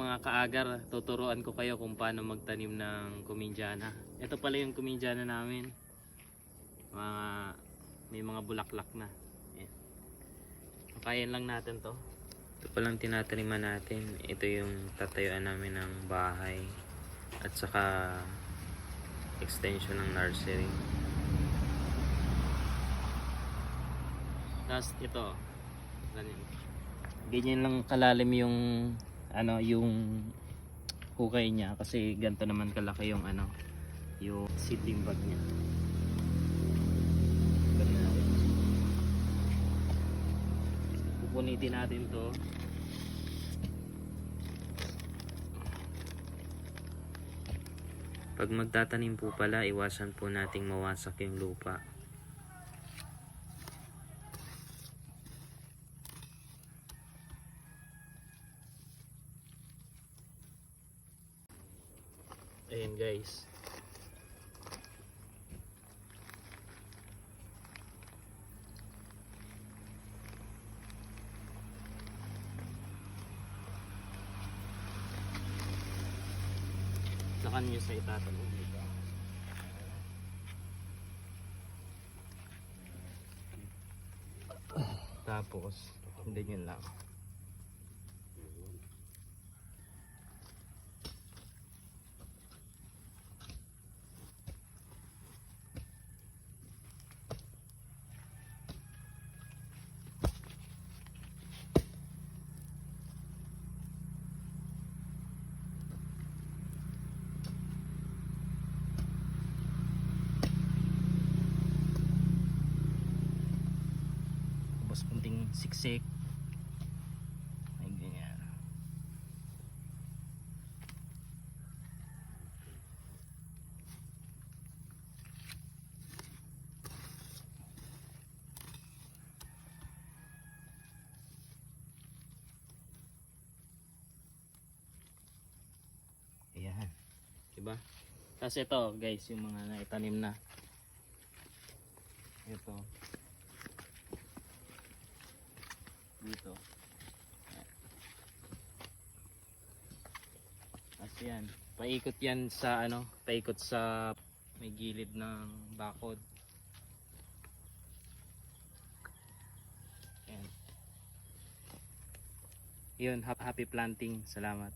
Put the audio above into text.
mga kaagar, tuturuan ko kayo kung paano magtanim ng kuminjana. Ito pala yung kuminjana namin. May mga bulaklak na. Ayan. Kain lang natin to. Ito palang tinataniman natin. Ito yung tatayuan namin ng bahay. At saka extension ng nursery. Tapos ito. Ganyan lang kalalim yung yung hukay niya kasi ganito naman kalaki yung yung seedling bag niya. Pupunitin natin to. Pag magtatanim po pala, iwasan po nating mawasak yung lupa. Ayan guys. Sakan nyo sa itatanong dito. Tapos, hindi yun lang. Tapos kunting siksik. Ay ganyan. Ayan. Diba? Tapos ito guys, yung mga naitanim na. Ito. Dito. As yan. Paikot yan sa paikot sa may gilid ng bakod. Yan. Yun, happy planting. Salamat.